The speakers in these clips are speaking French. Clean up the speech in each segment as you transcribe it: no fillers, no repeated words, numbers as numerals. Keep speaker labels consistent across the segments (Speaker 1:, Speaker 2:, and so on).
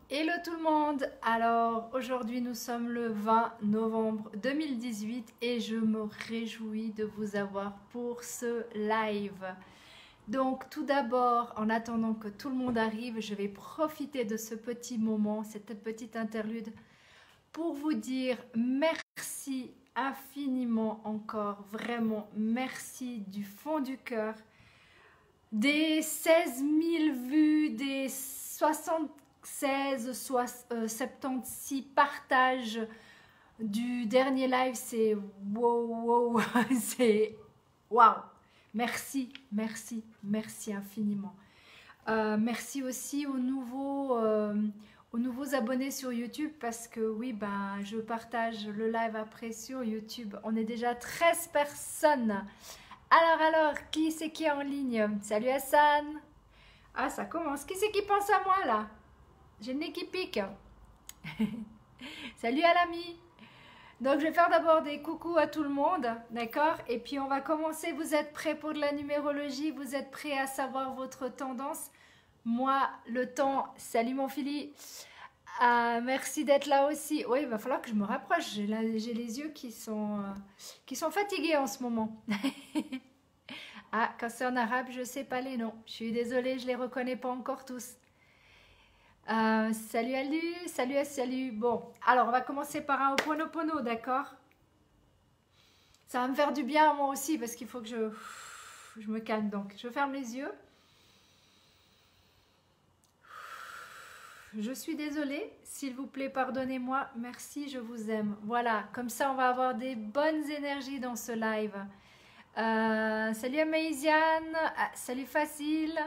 Speaker 1: Hello tout le monde. Alors aujourd'hui nous sommes le 20 novembre 2018 et je me réjouis de vous avoir pour ce live. Donc tout d'abord, en attendant que tout le monde arrive, je vais profiter de ce petit moment, cette petite interlude pour vous dire merci infiniment encore, vraiment merci du fond du cœur. Des 16 000 vues, des 76 partages du dernier live, c'est wow, c'est wow. Merci, merci, merci infiniment. Merci aussi aux nouveaux abonnés sur YouTube parce que oui, ben, je partage le live après sur YouTube. On est déjà 13 personnes. Alors, qui c'est qui est en ligne? Salut Hassan. Ah, ça commence. Qui c'est qui pense à moi là? J'ai le nez qui pique. Salut à l'ami. Donc, je vais faire d'abord des coucous à tout le monde, d'accord? Et puis, on va commencer. Vous êtes prêts pour de la numérologie? Vous êtes prêts à savoir votre tendance? Moi, le temps. Salut mon Philly. Merci d'être là aussi. Oui, il va falloir que je me rapproche. J'ai les yeux qui sont fatigués en ce moment. Ah, quand c'est en arabe, je ne sais pas les noms. Je suis désolée, je ne les reconnais pas encore tous. Salut Alu, salut. Bon, alors on va commencer par un Ho'oponopono, d'accord? Ça va me faire du bien à moi aussi parce qu'il faut que je me calme. Donc, je ferme les yeux. Je suis désolée, s'il vous plaît, pardonnez-moi. Merci, je vous aime. Voilà, comme ça, on va avoir des bonnes énergies dans ce live. Salut Amaziane, salut Facile.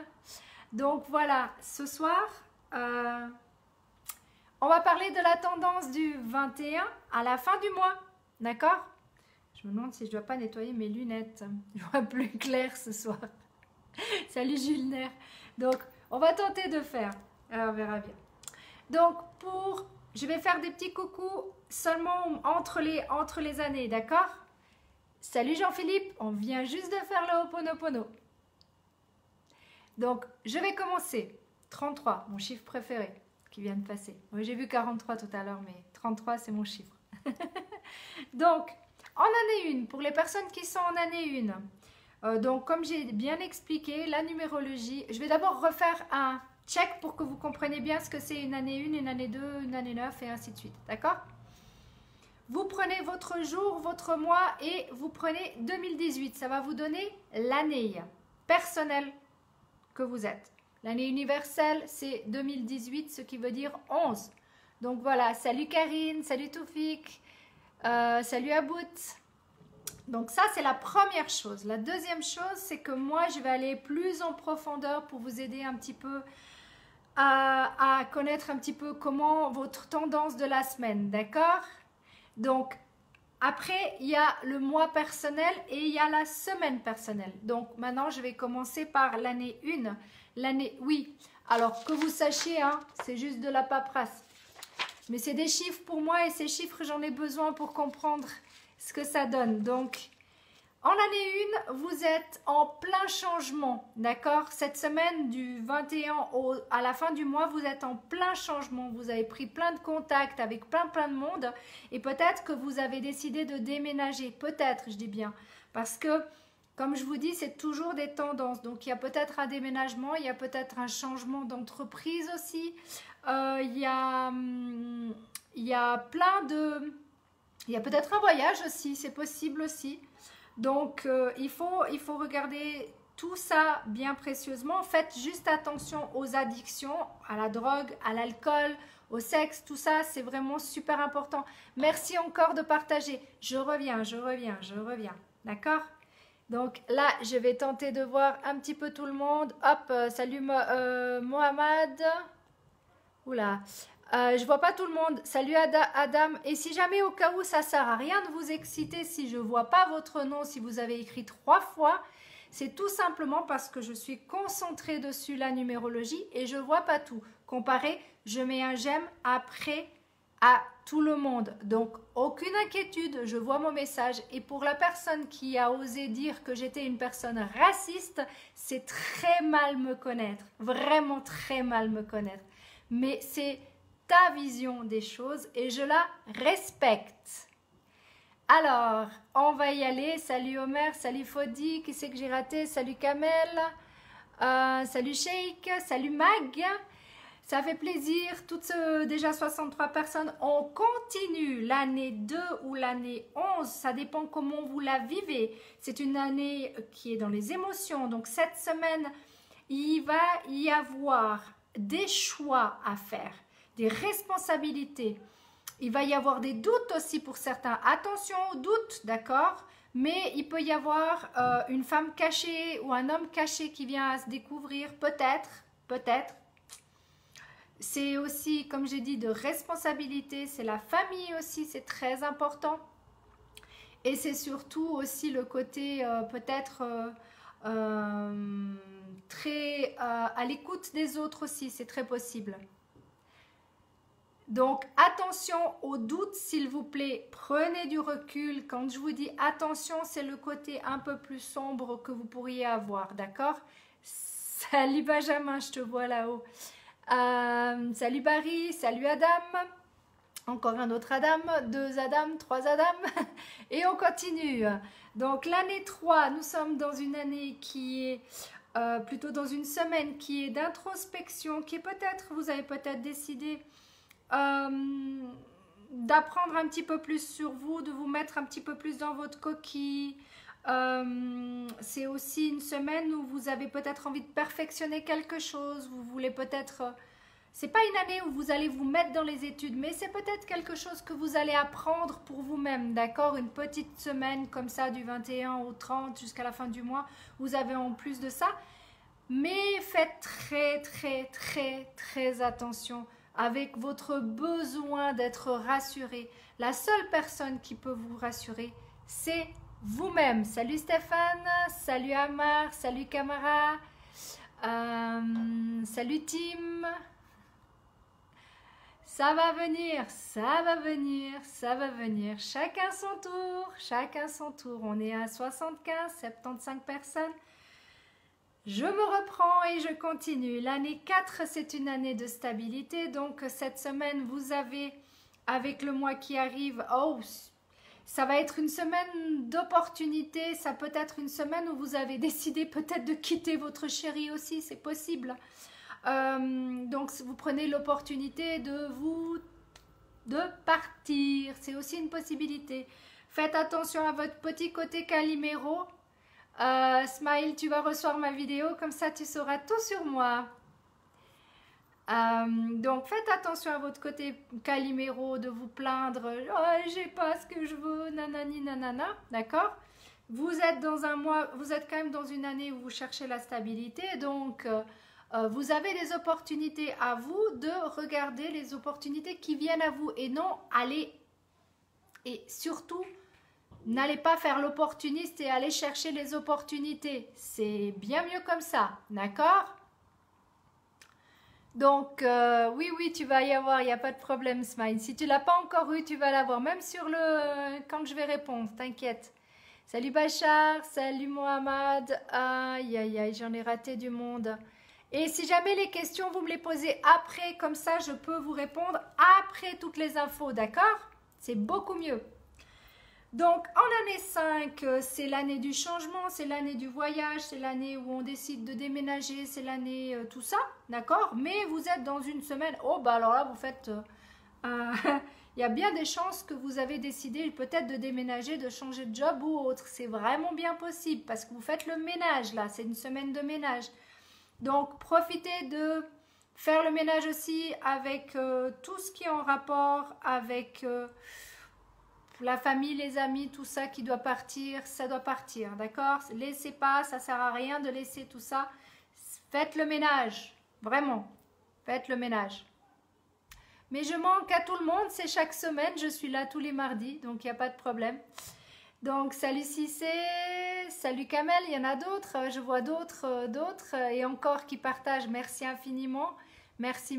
Speaker 1: Donc voilà, ce soir, on va parler de la tendance du 21 à la fin du mois. D'accord? Je me demande si je ne dois pas nettoyer mes lunettes. Je vois plus clair ce soir. Salut Julner. Donc, on va tenter de faire. Alors, on verra bien. Donc, je vais faire des petits coucous seulement entre les années, d'accord? Salut Jean-Philippe, on vient juste de faire le Ho'oponopono. Donc, je vais commencer. 33, mon chiffre préféré, qui vient de passer. Oui, j'ai vu 43 tout à l'heure, mais 33, c'est mon chiffre. Donc, en année 1, pour les personnes qui sont en année 1, donc comme j'ai bien expliqué, la numérologie, je vais d'abord refaire un check pour que vous compreniez bien ce que c'est une année 1, une année 2, une année 9 et ainsi de suite. D'accord? Vous prenez votre jour, votre mois et vous prenez 2018. Ça va vous donner l'année personnelle que vous êtes. L'année universelle, c'est 2018, ce qui veut dire 11. Donc voilà, salut Karine, salut Toufik, salut About. Donc ça, c'est la première chose. La deuxième chose, c'est que moi, je vais aller plus en profondeur pour vous aider un petit peu à connaître un petit peu comment votre tendance de la semaine, d'accord? Donc, après, il y a le mois personnel et il y a la semaine personnelle. Donc, maintenant, je vais commencer par l'année 1. Oui, alors que vous sachiez, hein, c'est juste de la paperasse. Mais c'est des chiffres pour moi et ces chiffres, j'en ai besoin pour comprendre ce que ça donne. Donc, en année 1, vous êtes en plein changement, d'accord? Cette semaine du 21 à la fin du mois, vous êtes en plein changement. Vous avez pris plein de contacts avec plein de monde et peut-être que vous avez décidé de déménager. Peut-être, je dis bien. Parce que, comme je vous dis, c'est toujours des tendances. Donc, il y a peut-être un déménagement, il y a peut-être un changement d'entreprise aussi. Il y a plein de... Il y a peut-être un voyage aussi, c'est possible aussi. Donc, il faut regarder tout ça bien précieusement. Faites juste attention aux addictions, à la drogue, à l'alcool, au sexe. Tout ça, c'est vraiment super important. Merci encore de partager. Je reviens. D'accord? Donc là, je vais tenter de voir un petit peu tout le monde. Hop, salut Mohamed. Oula. Je vois pas tout le monde. Salut Adam. Et si jamais au cas où ça sert à rien de vous exciter, si je vois pas votre nom, si vous avez écrit 3 fois, c'est tout simplement parce que je suis concentrée dessus la numérologie et je vois pas tout. Comparé, je mets un j'aime après à tout le monde. Donc aucune inquiétude, je vois mon message. Et pour la personne qui a osé dire que j'étais une personne raciste, c'est très mal me connaître. Vraiment très mal me connaître. Mais c'est ta vision des choses et je la respecte. Alors, on va y aller. Salut Omer, salut Fodi, qui c'est que j'ai raté? Salut Kamel, salut Sheikh, salut Mag. Ça fait plaisir, déjà 63 personnes. On continue l'année 2 ou l'année 11, ça dépend comment vous la vivez. C'est une année qui est dans les émotions. Donc cette semaine, il va y avoir des choix à faire, des responsabilités. Il va y avoir des doutes aussi pour certains. Attention aux doutes, d'accord? Mais il peut y avoir une femme cachée ou un homme caché qui vient à se découvrir, peut-être. C'est aussi, comme j'ai dit, de responsabilité. C'est la famille aussi, c'est très important. Et c'est surtout aussi le côté peut-être très à l'écoute des autres aussi. C'est très possible. Donc, attention aux doutes, s'il vous plaît. Prenez du recul. Quand je vous dis attention, c'est le côté un peu plus sombre que vous pourriez avoir, d'accord? Salut Benjamin, je te vois là-haut. Salut Barry, salut Adam. Encore un autre Adam, 2 Adam, 3 Adam. Et on continue. Donc, l'année 3, nous sommes dans une année qui est... plutôt dans une semaine qui est d'introspection, qui est peut-être, vous avez peut-être décidé... d'apprendre un petit peu plus sur vous, de vous mettre un petit peu plus dans votre coquille. C'est aussi une semaine où vous avez peut-être envie de perfectionner quelque chose. Vous voulez peut-être... c'est pas une année où vous allez vous mettre dans les études, mais c'est peut-être quelque chose que vous allez apprendre pour vous-même, d'accord? Une petite semaine comme ça, du 21 au 30 jusqu'à la fin du mois, vous avez en plus de ça. Mais faites très attention avec votre besoin d'être rassuré. La seule personne qui peut vous rassurer, c'est vous-même. Salut Stéphane, salut Amar, salut Camara, salut Tim. Ça va venir, ça va venir, ça va venir. Chacun son tour, chacun son tour. On est à 75, 75 personnes. Je me reprends et je continue. L'année 4, c'est une année de stabilité. Donc, cette semaine, vous avez, avec le mois qui arrive, oh, ça va être une semaine d'opportunité. Ça peut être une semaine où vous avez décidé peut-être de quitter votre chéri aussi. C'est possible. Donc, vous prenez l'opportunité de partir. C'est aussi une possibilité. Faites attention à votre petit côté Calimero. Smile, tu vas recevoir ma vidéo, comme ça tu sauras tout sur moi. Donc faites attention à votre côté Calimero, de vous plaindre, oh, j'ai pas ce que je veux, nanani nanana, d'accord? Vous êtes dans un mois, vous êtes quand même dans une année où vous cherchez la stabilité, donc vous avez des opportunités à vous de regarder les opportunités qui viennent à vous et non aller, et surtout n'allez pas faire l'opportuniste et aller chercher les opportunités. C'est bien mieux comme ça, d'accord? Donc, oui, tu vas y avoir, il n'y a pas de problème, Smile. Si tu ne l'as pas encore eu, tu vas l'avoir, même sur quand je vais répondre, t'inquiète. Salut Bachar, salut Mohamed. Aïe, j'en ai raté du monde. Et si jamais les questions, vous me les posez après, comme ça, je peux vous répondre après toutes les infos, d'accord? C'est beaucoup mieux. Donc, en année 5, c'est l'année du changement, c'est l'année du voyage, c'est l'année où on décide de déménager, c'est l'année tout ça, d'accord? Mais vous êtes dans une semaine, oh, bah alors là, vous faites... il y a bien des chances que vous avez décidé peut-être de déménager, de changer de job ou autre. C'est vraiment bien possible parce que vous faites le ménage, là, c'est une semaine de ménage. Donc, profitez de faire le ménage aussi avec tout ce qui est en rapport avec... la famille, les amis, tout ça qui doit partir, ça doit partir, d'accord? Laissez pas, ça sert à rien de laisser tout ça. Faites le ménage, vraiment, faites le ménage. Mais je manque à tout le monde, c'est chaque semaine, je suis là tous les mardis, donc il n'y a pas de problème. Donc, salut Cissé, salut Kamel, il y en a d'autres, je vois d'autres, et encore qui partagent, merci infiniment, merci.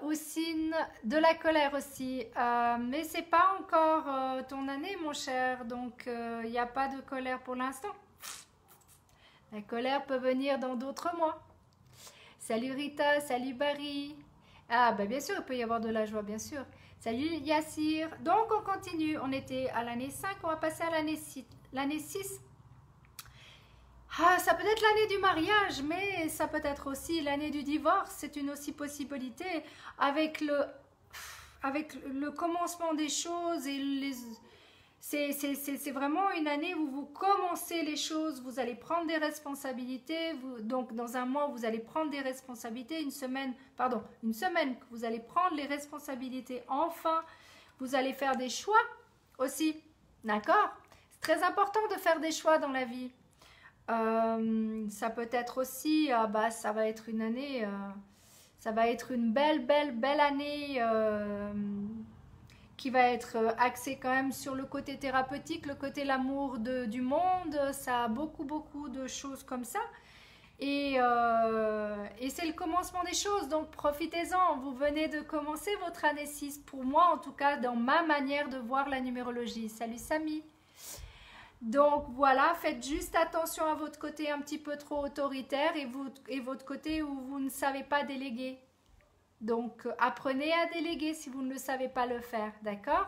Speaker 1: Oussine, de la colère aussi, mais c'est pas encore ton année mon cher, donc il n'y a pas de colère pour l'instant. La colère peut venir dans d'autres mois. Salut Rita, salut Barry, Ah, ben bien sûr, il peut y avoir de la joie, bien sûr. Salut Yassir. Donc, on continue. On était à l'année 5, on va passer à l'année 6. L'année 6. Ah, ça peut être l'année du mariage, mais ça peut être aussi l'année du divorce. C'est une aussi possibilité avec le commencement des choses et les... C'est vraiment une année où vous commencez les choses, vous allez prendre des responsabilités. Donc, dans un mois, vous allez prendre des responsabilités. Une semaine que vous allez prendre les responsabilités. Enfin, vous allez faire des choix aussi. D'accord? C'est très important de faire des choix dans la vie. Ça peut être aussi, ça va être une année, ça va être une belle année qui va être axée quand même sur le côté thérapeutique, le côté l'amour du monde. Ça a beaucoup de choses comme ça. Et c'est le commencement des choses, donc profitez-en. Vous venez de commencer votre année 6, pour moi en tout cas, dans ma manière de voir la numérologie. Salut Samy. Donc voilà, faites juste attention à votre côté un petit peu trop autoritaire et votre côté où vous ne savez pas déléguer. Donc apprenez à déléguer si vous ne le savez pas le faire, d'accord?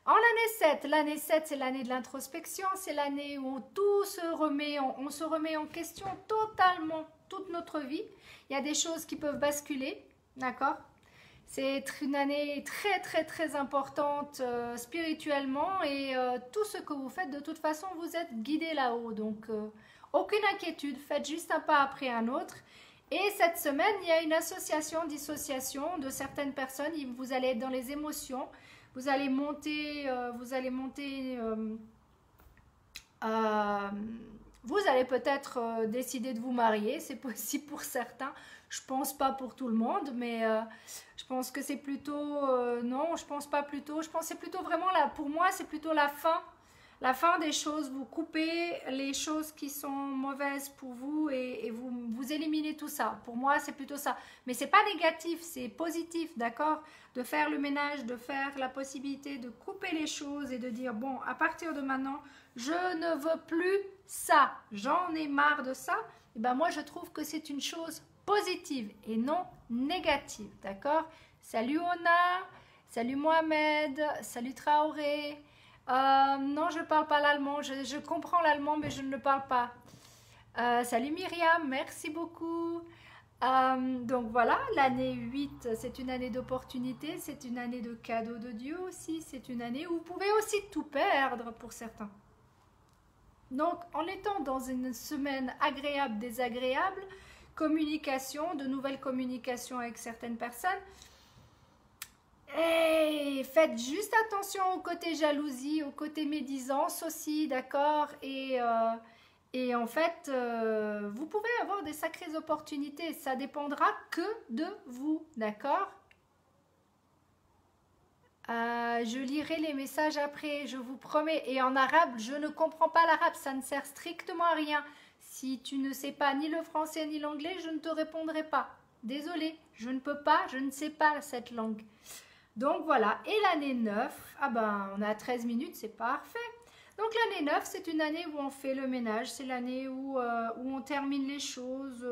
Speaker 1: En l'année 7 c'est l'année de l'introspection, c'est l'année où tout se remet, on se remet en question totalement toute notre vie. Il y a des choses qui peuvent basculer, d'accord? C'est une année très importante spirituellement et tout ce que vous faites, de toute façon, vous êtes guidé là-haut. Donc, aucune inquiétude, faites juste un pas après un autre. Et cette semaine, il y a une association, dissociation de certaines personnes. Vous allez être dans les émotions, vous allez monter, vous allez peut-être décider de vous marier, c'est possible pour certains. Je pense pas pour tout le monde, mais je pense que c'est plutôt... non, je pense pas plutôt. Je pense que c'est plutôt vraiment là. Pour moi, c'est plutôt la fin. La fin des choses. Vous coupez les choses qui sont mauvaises pour vous et vous éliminez tout ça. Pour moi, c'est plutôt ça. Mais c'est pas négatif, c'est positif, d'accord? De faire le ménage, de faire la possibilité de couper les choses et de dire, bon, à partir de maintenant, je ne veux plus ça. J'en ai marre de ça. Et ben moi, je trouve que c'est une chose positive et non négative, d'accord? Salut Ona, salut Mohamed, salut Traoré. Non, je ne parle pas l'allemand, je comprends l'allemand mais je ne le parle pas. Salut Myriam, merci beaucoup. Donc voilà, l'année 8, c'est une année d'opportunité, c'est une année de cadeau de Dieu aussi, c'est une année où vous pouvez aussi tout perdre pour certains. Donc en étant dans une semaine agréable, désagréable, communication, de nouvelles communications avec certaines personnes. Et faites juste attention au côté jalousie, au côté médisance aussi, d'accord? Et en fait, vous pouvez avoir des sacrées opportunités. Ça dépendra que de vous, d'accord? Je lirai les messages après, je vous promets. Et en arabe, je ne comprends pas l'arabe, ça ne sert strictement à rien. Si tu ne sais pas ni le français ni l'anglais, je ne te répondrai pas. Désolée, je ne peux pas, je ne sais pas cette langue. Donc voilà, et l'année 9, ah ben on a 13 minutes, c'est parfait. Donc l'année 9, c'est une année où on fait le ménage, c'est l'année où on termine les choses,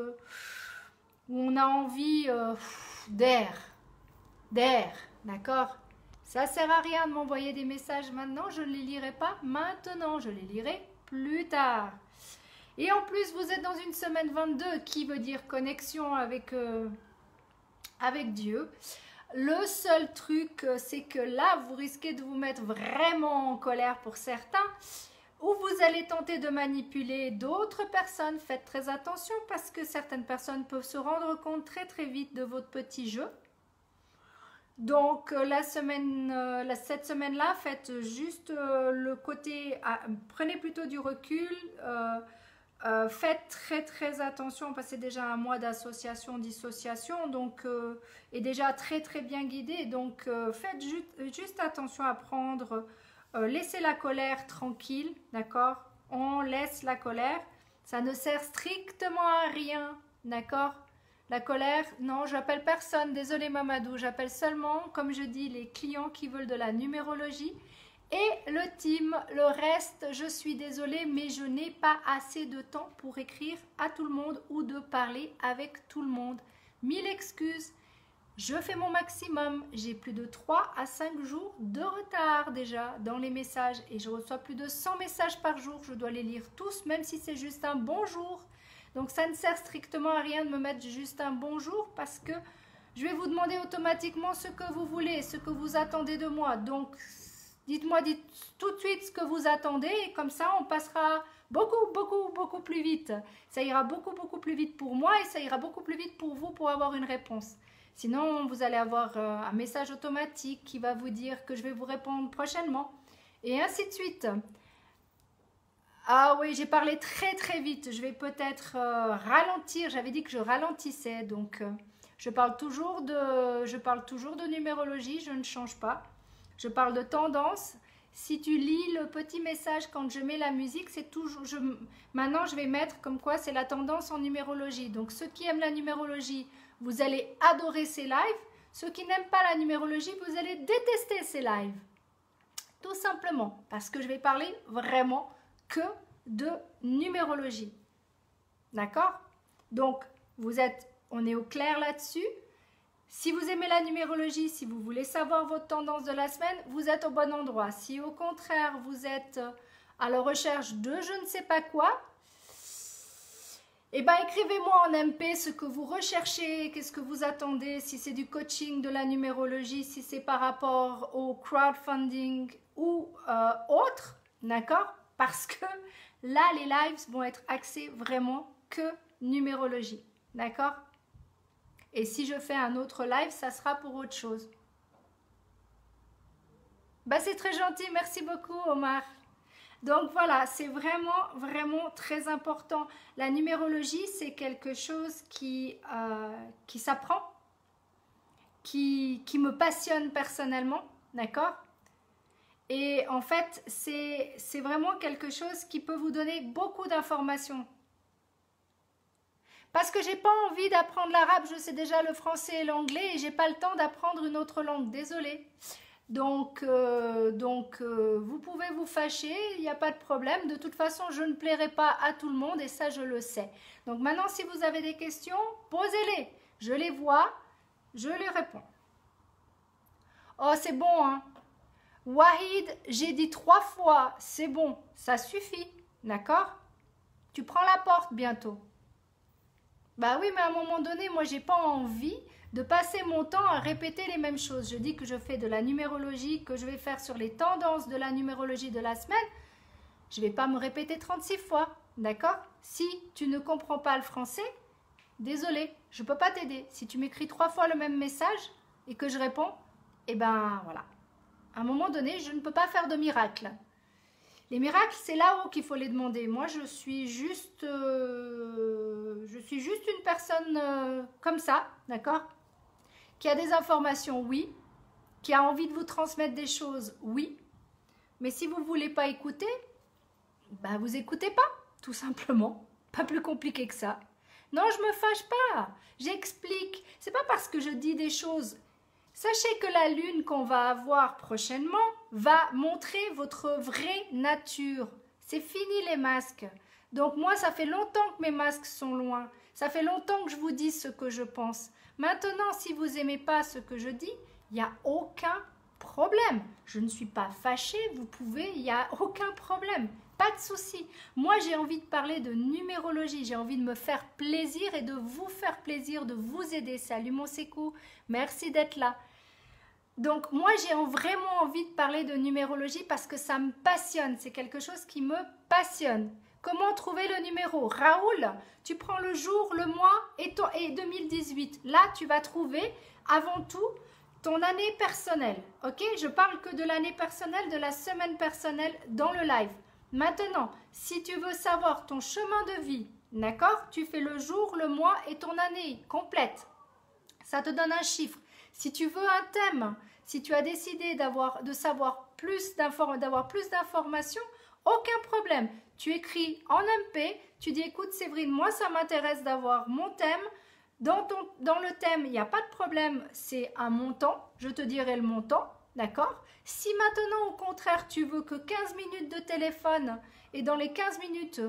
Speaker 1: où on a envie d'air, d'accord? Ça sert à rien de m'envoyer des messages maintenant, je ne les lirai pas maintenant, je les lirai plus tard. Et en plus, vous êtes dans une semaine 22 qui veut dire connexion avec Dieu. Le seul truc, c'est que là, vous risquez de vous mettre vraiment en colère pour certains, ou vous allez tenter de manipuler d'autres personnes. Faites très attention parce que certaines personnes peuvent se rendre compte très vite de votre petit jeu. Donc cette semaine-là, faites juste le côté, prenez plutôt du recul, faites très attention parce que c'est déjà un mois d'association, dissociation, donc est déjà très bien guidé, donc faites juste attention à prendre, laissez la colère tranquille, d'accord? On laisse la colère, ça ne sert strictement à rien, d'accord? La colère, non, j'appelle personne, désolé Mamadou, j'appelle seulement, comme je dis, les clients qui veulent de la numérologie et le team. Le reste, je suis désolée, mais je n'ai pas assez de temps pour écrire à tout le monde ou de parler avec tout le monde. 1000 excuses. Je fais mon maximum. J'ai plus de 3 à 5 jours de retard déjà dans les messages et je reçois plus de 100 messages par jour. Je dois les lire tous, même si c'est juste un bonjour. Donc ça ne sert strictement à rien de me mettre juste un bonjour parce que je vais vous demander automatiquement ce que vous voulez, ce que vous attendez de moi. Donc dites-moi tout de suite ce que vous attendez et comme ça on passera beaucoup plus vite. Ça ira beaucoup plus vite pour moi et ça ira beaucoup plus vite pour vous pour avoir une réponse. Sinon, vous allez avoir un message automatique qui va vous dire que je vais vous répondre prochainement. Et ainsi de suite. Ah oui, j'ai parlé très vite. Je vais peut-être ralentir. J'avais dit que je ralentissais. Donc, je parle toujours de numérologie. Je ne change pas. Je parle de tendance. Si tu lis le petit message quand je mets la musique, c'est toujours... Maintenant, je vais mettre comme quoi c'est la tendance en numérologie. Donc, ceux qui aiment la numérologie... Vous allez adorer ces lives. Ceux qui n'aiment pas la numérologie, vous allez détester ces lives. Tout simplement, parce que je vais parler vraiment que de numérologie. D'accord? Donc, on est au clair là-dessus. Si vous aimez la numérologie, si vous voulez savoir votre tendance de la semaine, vous êtes au bon endroit. Si au contraire, vous êtes à la recherche de je ne sais pas quoi, eh bien, écrivez-moi en MP ce que vous recherchez, qu'est-ce que vous attendez, si c'est du coaching, de la numérologie, si c'est par rapport au crowdfunding ou autre, d'accord? Parce que là, les lives vont être axés vraiment que numérologie, d'accord? Et si je fais un autre live, ça sera pour autre chose. Bah, c'est très gentil, merci beaucoup Omar. Donc voilà, c'est vraiment très important. La numérologie, c'est quelque chose qui s'apprend, qui me passionne personnellement, d'accord? Et en fait, c'est vraiment quelque chose qui peut vous donner beaucoup d'informations. Parce que j'ai pas envie d'apprendre l'arabe, je sais déjà le français et l'anglais et j'ai pas le temps d'apprendre une autre langue, désolée. Donc, vous pouvez vous fâcher, il n'y a pas de problème. De toute façon, je ne plairai pas à tout le monde et ça, je le sais. Donc maintenant, si vous avez des questions, posez-les. Je les vois, je les réponds. Oh, c'est bon, hein? Wahid, j'ai dit 3 fois, c'est bon, ça suffit, d'accord? Tu prends la porte bientôt. Bah oui, mais à un moment donné, moi, j'ai pas envie de passer mon temps à répéter les mêmes choses. Je dis que je fais de la numérologie, que je vais faire sur les tendances de la numérologie de la semaine. Je ne vais pas me répéter 36 fois, d'accord? Si tu ne comprends pas le français, désolé, je ne peux pas t'aider. Si tu m'écris 3 fois le même message et que je réponds, eh ben voilà. À un moment donné, je ne peux pas faire de miracle. Les miracles, c'est là-haut qu'il faut les demander. Moi, je suis juste une personne comme ça, d'accord? Qui a des informations, oui. Qui a envie de vous transmettre des choses, oui. Mais si vous ne voulez pas écouter, bah vous écoutez pas, tout simplement. Pas plus compliqué que ça. Non, je me fâche pas. J'explique. C'est pas parce que je dis des choses. Sachez que la lune qu'on va avoir prochainement va montrer votre vraie nature. C'est fini les masques. Donc moi, ça fait longtemps que mes masques sont loin. Ça fait longtemps que je vous dis ce que je pense. Maintenant, si vous n'aimez pas ce que je dis, il n'y a aucun problème. Je ne suis pas fâchée, vous pouvez, il n'y a aucun problème. Pas de souci. Moi, j'ai envie de parler de numérologie. J'ai envie de me faire plaisir et de vous faire plaisir, de vous aider. Salut mon Sékou, merci d'être là. Donc, moi, j'ai vraiment envie de parler de numérologie parce que ça me passionne. C'est quelque chose qui me passionne. Comment trouver le numéro? Raoul, tu prends le jour, le mois et 2018. Là, tu vas trouver avant tout ton année personnelle. Ok? Je parle que de l'année personnelle, de la semaine personnelle dans le live. Maintenant, si tu veux savoir ton chemin de vie, d'accord? Tu fais le jour, le mois et ton année complète. Ça te donne un chiffre. Si tu veux un thème, si tu as décidé d'avoir plus d'informations, aucun problème. Tu écris en MP, tu dis écoute Séverine, moi ça m'intéresse d'avoir mon thème. Dans le thème, il n'y a pas de problème, c'est un montant, je te dirai le montant, d'accord? Si maintenant au contraire tu veux que 15 minutes de téléphone et dans les 15 minutes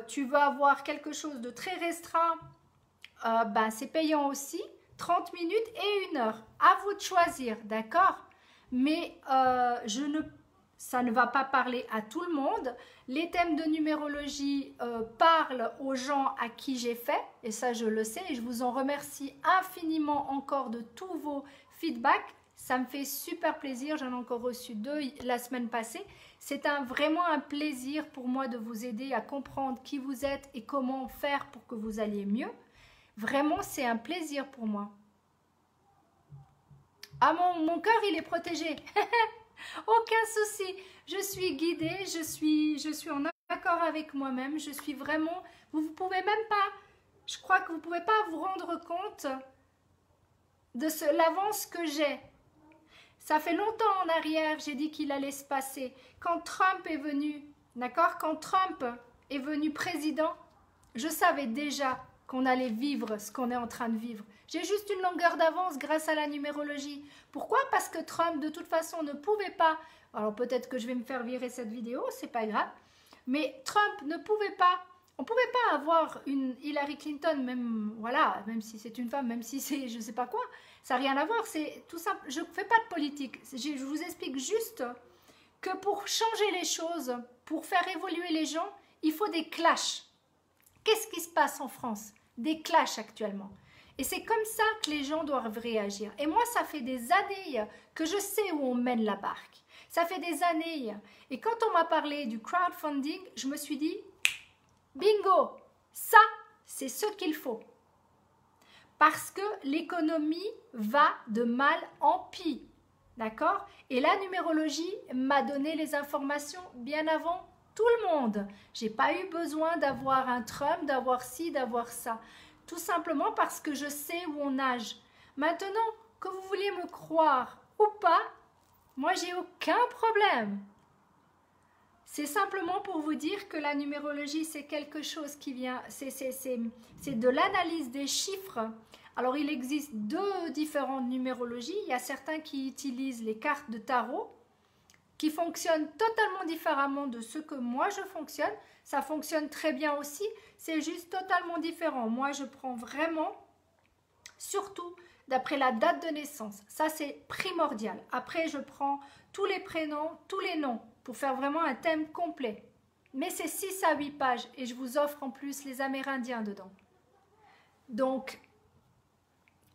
Speaker 1: tu veux avoir quelque chose de très restreint, c'est payant aussi. 30 minutes et 1 heure. À vous de choisir, d'accord? Mais ça ne va pas parler à tout le monde. Les thèmes de numérologie parlent aux gens à qui j'ai fait, et ça je le sais, et je vous en remercie infiniment encore de tous vos feedbacks. Ça me fait super plaisir, j'en ai encore reçu 2 la semaine passée. C'est vraiment un plaisir pour moi de vous aider à comprendre qui vous êtes et comment faire pour que vous alliez mieux. Vraiment, c'est un plaisir pour moi. Ah, mon cœur, il est protégé. Aucun souci. Je suis guidée, je suis en accord avec moi-même. Je suis vraiment... Vous ne pouvez même pas... Je crois que vous ne pouvez pas vous rendre compte de l'avance que j'ai. Ça fait longtemps en arrière, j'ai dit qu'il allait se passer. Quand Trump est venu, d'accord? Quand Trump est venu président, je savais déjà qu'on allait vivre ce qu'on est en train de vivre. J'ai juste une longueur d'avance grâce à la numérologie. Pourquoi? Parce que Trump, de toute façon, ne pouvait pas... Alors peut-être que je vais me faire virer cette vidéo, c'est pas grave. Mais Trump ne pouvait pas... On ne pouvait pas avoir une Hillary Clinton, même, voilà, même si c'est une femme, même si c'est je ne sais pas quoi. Ça n'a rien à voir, c'est tout simple. Je ne fais pas de politique. Je vous explique juste que pour changer les choses, pour faire évoluer les gens, il faut des clashs. Qu'est-ce qui se passe en France? Des clashs actuellement. Et c'est comme ça que les gens doivent réagir. Et moi, ça fait des années que je sais où on mène la barque. Ça fait des années. Et quand on m'a parlé du crowdfunding, je me suis dit, bingo, ça, c'est ce qu'il faut. Parce que l'économie va de mal en pis. D'accord? Et la numérologie m'a donné les informations bien avant tout le monde. J'ai pas eu besoin d'avoir un Trump, d'avoir ci, d'avoir ça. Tout simplement parce que je sais où on nage. Maintenant, que vous vouliez me croire ou pas, moi j'ai aucun problème. C'est simplement pour vous dire que la numérologie, c'est quelque chose qui vient, c'est de l'analyse des chiffres. Alors, il existe 2 différentes numérologies. Il y a certains qui utilisent les cartes de tarot, qui fonctionnent totalement différemment de ce que moi je fonctionne. Ça fonctionne très bien aussi, c'est juste totalement différent. Moi, je prends vraiment, surtout d'après la date de naissance. Ça, c'est primordial. Après, je prends tous les prénoms, tous les noms, pour faire vraiment un thème complet. Mais c'est 6 à 8 pages et je vous offre en plus les Amérindiens dedans. Donc,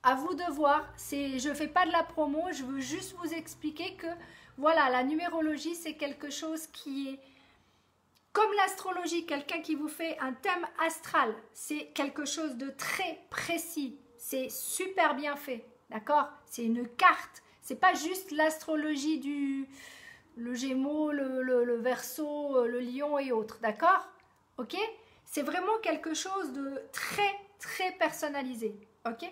Speaker 1: à vous de voir. Je ne fais pas de la promo, je veux juste vous expliquer que, voilà, la numérologie, c'est quelque chose qui est comme l'astrologie, quelqu'un qui vous fait un thème astral. C'est quelque chose de très précis. C'est super bien fait, d'accord? C'est une carte. C'est pas juste l'astrologie le Gémeaux, le Verseau, le Lion et autres, d'accord? Ok? C'est vraiment quelque chose de très, très personnalisé, ok?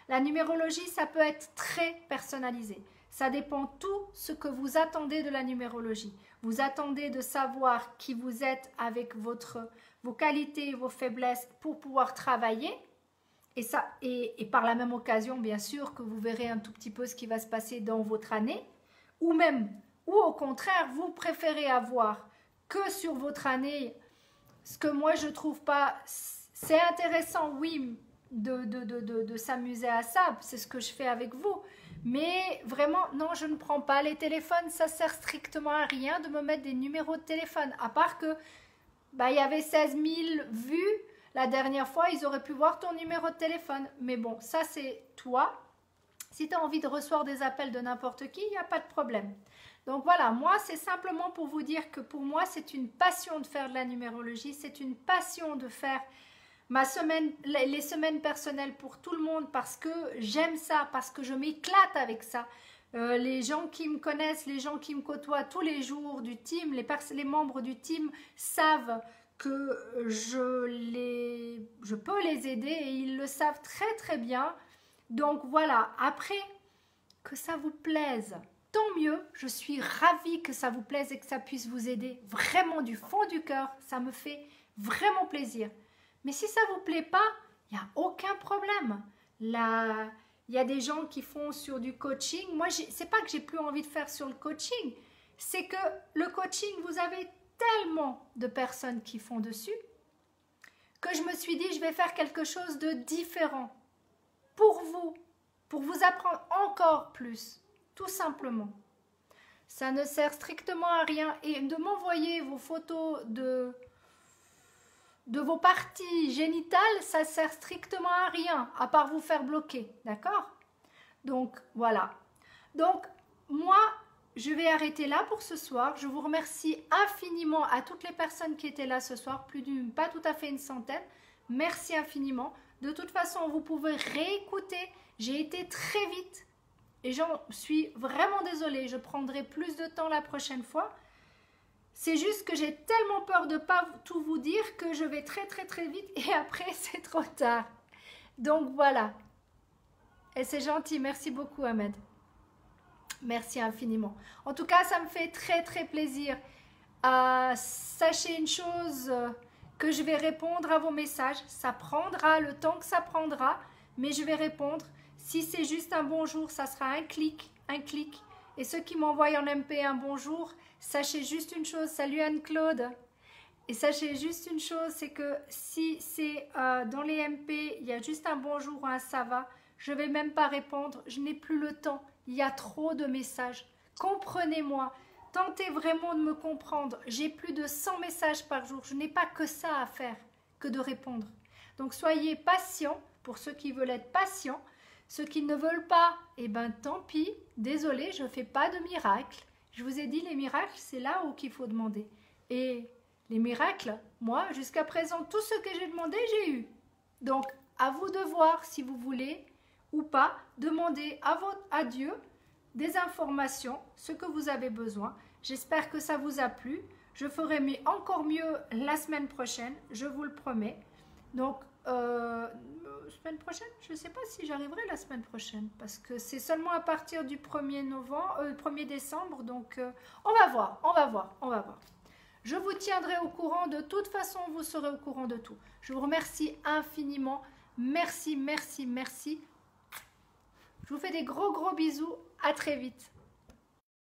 Speaker 1: La numérologie, ça peut être très personnalisé. Ça dépend tout ce que vous attendez de la numérologie. Vous attendez de savoir qui vous êtes avec vos qualités et vos faiblesses pour pouvoir travailler. Et par la même occasion, bien sûr, que vous verrez un tout petit peu ce qui va se passer dans votre année. Ou au contraire, vous préférez avoir que sur votre année, ce que moi je trouve pas... C'est intéressant, oui, de s'amuser à ça, c'est ce que je fais avec vous. Mais vraiment, non, je ne prends pas les téléphones, ça sert strictement à rien de me mettre des numéros de téléphone. À part que, il y avait 16 000 vues, la dernière fois, ils auraient pu voir ton numéro de téléphone. Mais bon, ça c'est toi. Si tu as envie de recevoir des appels de n'importe qui, il n'y a pas de problème. Donc voilà, moi c'est simplement pour vous dire que pour moi, c'est une passion de faire de la numérologie, c'est une passion de faire les semaines personnelles pour tout le monde parce que j'aime ça, parce que je m'éclate avec ça. Les gens qui me connaissent, les gens qui me côtoient tous les jours du team, les membres du team savent que je peux les aider et ils le savent très très bien. Donc voilà, après que ça vous plaise, tant mieux, je suis ravie que ça vous plaise et que ça puisse vous aider vraiment du fond du cœur, ça me fait vraiment plaisir. Mais si ça ne vous plaît pas, il n'y a aucun problème. Là, il y a des gens qui font sur du coaching. Moi, c'est pas que j'ai plus envie de faire sur le coaching, c'est que le coaching, vous avez tellement de personnes qui font dessus que je me suis dit, je vais faire quelque chose de différent. pour vous apprendre encore plus, tout simplement. Ça ne sert strictement à rien. Et de m'envoyer vos photos de vos parties génitales, ça sert strictement à rien, à part vous faire bloquer, d'accord? Donc, voilà. Donc, moi, je vais arrêter là pour ce soir. Je vous remercie infiniment à toutes les personnes qui étaient là ce soir, pas tout à fait une centaine. Merci infiniment. De toute façon, vous pouvez réécouter. J'ai été très vite et j'en suis vraiment désolée. Je prendrai plus de temps la prochaine fois. C'est juste que j'ai tellement peur de ne pas tout vous dire que je vais très très très vite et après c'est trop tard. Donc voilà. Et c'est gentil. Merci beaucoup Ahmed. Merci infiniment. En tout cas, ça me fait très très plaisir. Sachez une chose, que je vais répondre à vos messages. Ça prendra le temps que ça prendra, mais je vais répondre. Si c'est juste un bonjour, ça sera un clic, un clic. Et ceux qui m'envoient en MP un bonjour, sachez juste une chose. Salut Anne-Claude. Et sachez juste une chose, c'est que si c'est dans les MP, il y a juste un bonjour ou un ça va, je ne vais même pas répondre. Je n'ai plus le temps. Il y a trop de messages. Comprenez-moi. Tentez vraiment de me comprendre. J'ai plus de 100 messages par jour. Je n'ai pas que ça à faire, que de répondre. Donc soyez patients pour ceux qui veulent être patients. Ceux qui ne veulent pas, eh ben tant pis. Désolé, je ne fais pas de miracles. Je vous ai dit, les miracles, c'est là où qu'il faut demander. Et les miracles, moi, jusqu'à présent, tout ce que j'ai demandé, j'ai eu. Donc, à vous de voir si vous voulez ou pas, demandez à Dieu des informations, ce que vous avez besoin. J'espère que ça vous a plu. Je ferai encore mieux la semaine prochaine, je vous le promets. Donc, semaine prochaine, je ne sais pas si j'arriverai la semaine prochaine, parce que c'est seulement à partir du 1er décembre, donc on va voir, on va voir, on va voir. Je vous tiendrai au courant, de toute façon, vous serez au courant de tout. Je vous remercie infiniment. Merci, merci, merci. Je vous fais des gros bisous. À très vite.